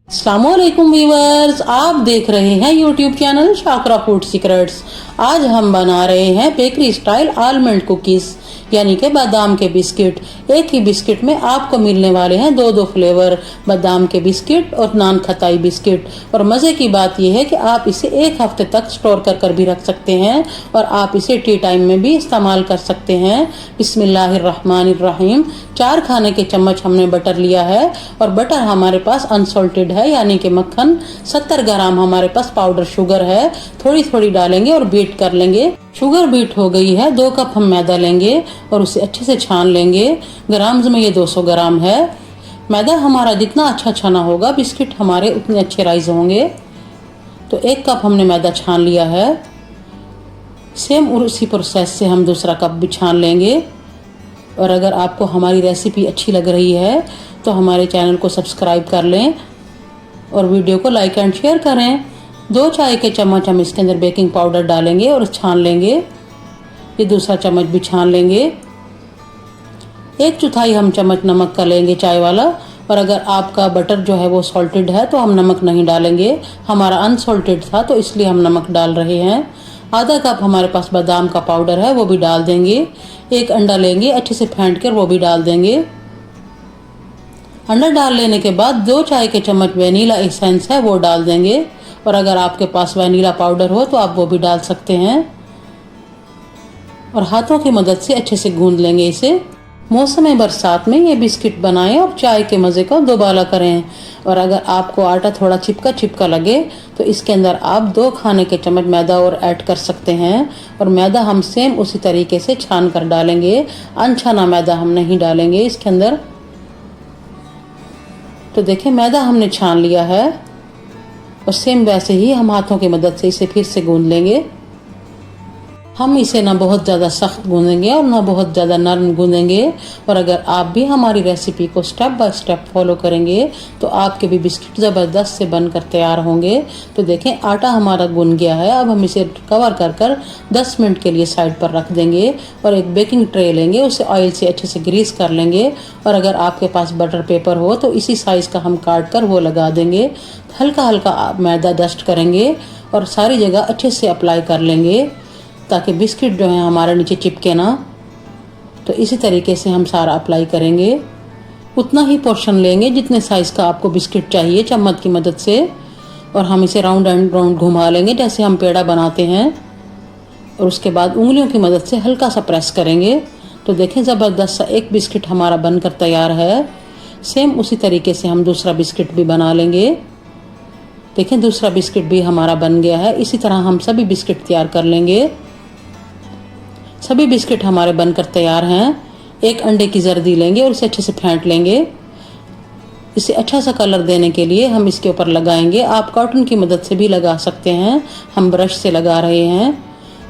अस्सलामुअलैकुम व्यूअर्स, आप देख रहे हैं YouTube channel Shakra food secrets. आज हम बना रहे हैं बेकरी स्टाइल आलमंड कुकीज़ यानी कि बादाम के बिस्किट। एक ही बिस्किट में आपको मिलने वाले हैं दो फ्लेवर, बादाम के बिस्किट और नान खताई बिस्किट। और मज़े की बात यह है कि आप इसे एक हफ्ते तक स्टोर कर भी रख सकते हैं और आप इसे टी टाइम में भी इस्तेमाल कर सकते हैं। बिस्मिल्लाहिर्रहमानिर्रहीम। 4 खाने के चम्मच हमने बटर लिया है और बटर हमारे पास अनसॉल्टेड है यानी कि मक्खन। 70 ग्राम हमारे पास पाउडर शुगर है, थोड़ी थोड़ी डालेंगे और बीट कर लेंगे। शुगर बीट हो गई है। 2 कप हम मैदा लेंगे और उसे अच्छे से छान लेंगे। ग्राम्स में ये 200 ग्राम है। मैदा हमारा जितना अच्छा छना होगा बिस्किट हमारे उतने अच्छे राइज होंगे। तो 1 कप हमने मैदा छान लिया है। सेम उसी प्रोसेस से हम दूसरा कप भी छान लेंगे। और अगर आपको हमारी रेसिपी अच्छी लग रही है तो हमारे चैनल को सब्सक्राइब कर लें और वीडियो को लाइक एंड शेयर करें। 2 चाय के चम्मच हम इसके अंदर बेकिंग पाउडर डालेंगे और छान लेंगे। ये दूसरा चम्मच भी छान लेंगे। 1/4 हम चम्मच नमक का लेंगे, चाय वाला। और अगर आपका बटर जो है वो सॉल्टेड है तो हम नमक नहीं डालेंगे। हमारा अनसॉल्टेड था तो इसलिए हम नमक डाल रहे हैं। आधा कप हमारे पास बादाम का पाउडर है, वो भी डाल देंगे। 1 अंडा लेंगे, अच्छे से फेंट कर वो भी डाल देंगे। अंडा डाल लेने के बाद 2 चाय के चम्मच वेनिला एसेंस है वो डाल देंगे। और अगर आपके पास वेनिला पाउडर हो तो आप वो भी डाल सकते हैं। और हाथों की मदद से अच्छे से गूंद लेंगे इसे। मौसम बरसात में ये बिस्किट बनाएं और चाय के मज़े को दोबाला करें। और अगर आपको आटा थोड़ा चिपका लगे तो इसके अंदर आप 2 खाने के चम्मच मैदा और ऐड कर सकते हैं। और मैदा हम सेम उसी तरीके से छान कर डालेंगे, अनछाना मैदा हम नहीं डालेंगे इसके अंदर। तो देखें मैदा हमने छान लिया है और सेम वैसे ही हम हाथों की मदद से इसे फिर से गूंद लेंगे। हम इसे ना बहुत ज़्यादा सख्त गूंदेंगे और ना बहुत ज़्यादा नरम गूंदेंगे। और अगर आप भी हमारी रेसिपी को स्टेप बाय स्टेप फॉलो करेंगे तो आपके भी बिस्किट ज़बरदस्त से बनकर तैयार होंगे। तो देखें आटा हमारा गूंद गया है। अब हम इसे कवर कर 10 मिनट के लिए साइड पर रख देंगे। और एक बेकिंग ट्रे लेंगे, उसे ऑयल से अच्छे से ग्रीस कर लेंगे। और अगर आपके पास बटर पेपर हो तो इसी साइज़ का हम काट कर वो लगा देंगे। हल्का हल्का मैदा डस्ट करेंगे और सारी जगह अच्छे से अप्लाई कर लेंगे ताकि बिस्किट जो है हमारे नीचे चिपके ना। तो इसी तरीके से हम सारा अप्लाई करेंगे। उतना ही पोर्शन लेंगे जितने साइज़ का आपको बिस्किट चाहिए चम्मच की मदद से। और हम इसे राउंड एंड राउंड घुमा लेंगे जैसे हम पेड़ा बनाते हैं। और उसके बाद उंगलियों की मदद से हल्का सा प्रेस करेंगे। तो देखें ज़बरदस्त सा एक बिस्किट हमारा बनकर तैयार है। सेम उसी तरीके से हम दूसरा बिस्किट भी बना लेंगे। देखें दूसरा बिस्किट भी हमारा बन गया है। इसी तरह हम सभी बिस्किट तैयार कर लेंगे। सभी बिस्किट हमारे बनकर तैयार हैं। 1 अंडे की जर्दी लेंगे और इसे अच्छे से फेंट लेंगे। इसे अच्छा सा कलर देने के लिए हम इसके ऊपर लगाएंगे। आप कॉटन की मदद से भी लगा सकते हैं, हम ब्रश से लगा रहे हैं।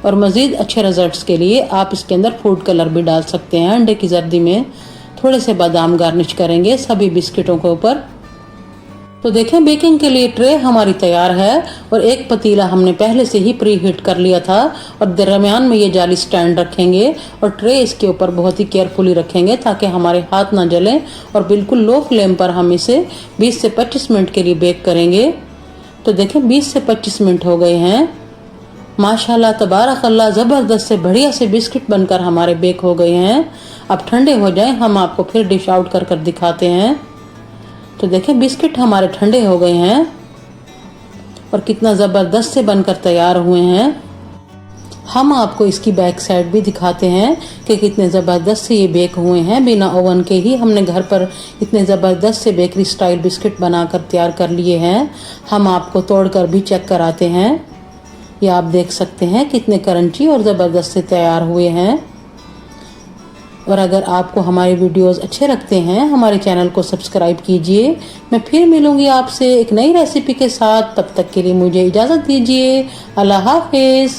और मज़ीद अच्छे रिजल्ट्स के लिए आप इसके अंदर फूड कलर भी डाल सकते हैं। अंडे की जर्दी में थोड़े से बादाम गार्निश करेंगे सभी बिस्किटों के ऊपर। तो देखें बेकिंग के लिए ट्रे हमारी तैयार है। और एक पतीला हमने पहले से ही प्री हीट कर लिया था। और दरमियान में ये जाली स्टैंड रखेंगे और ट्रे इसके ऊपर बहुत ही केयरफुली रखेंगे ताकि हमारे हाथ ना जलें। और बिल्कुल लो फ्लेम पर हम इसे 20 से 25 मिनट के लिए बेक करेंगे। तो देखें 20 से 25 मिनट हो गए हैं। माशाल्लाह तबारकल्लाह, ज़बरदस्त से बढ़िया से बिस्किट बनकर हमारे बेक हो गए हैं। अब ठंडे हो जाएं हम आपको फिर डिश आउट कर दिखाते हैं। तो देखें बिस्किट हमारे ठंडे हो गए हैं और कितना ज़बरदस्त से बनकर तैयार हुए हैं। हम आपको इसकी बैक साइड भी दिखाते हैं कि कितने ज़बरदस्त से ये बेक हुए हैं। बिना ओवन के ही हमने घर पर इतने ज़बरदस्त से बेकरी स्टाइल बिस्किट बनाकर तैयार कर लिए हैं। हम आपको तोड़कर भी चेक कराते हैं। ये आप देख सकते हैं कितने क्रंची और ज़बरदस्त से तैयार हुए हैं। और अगर आपको हमारे वीडियोस अच्छे लगते हैं हमारे चैनल को सब्सक्राइब कीजिए। मैं फिर मिलूंगी आपसे एक नई रेसिपी के साथ। तब तक के लिए मुझे इजाज़त दीजिए। अल्लाह हाफिज़।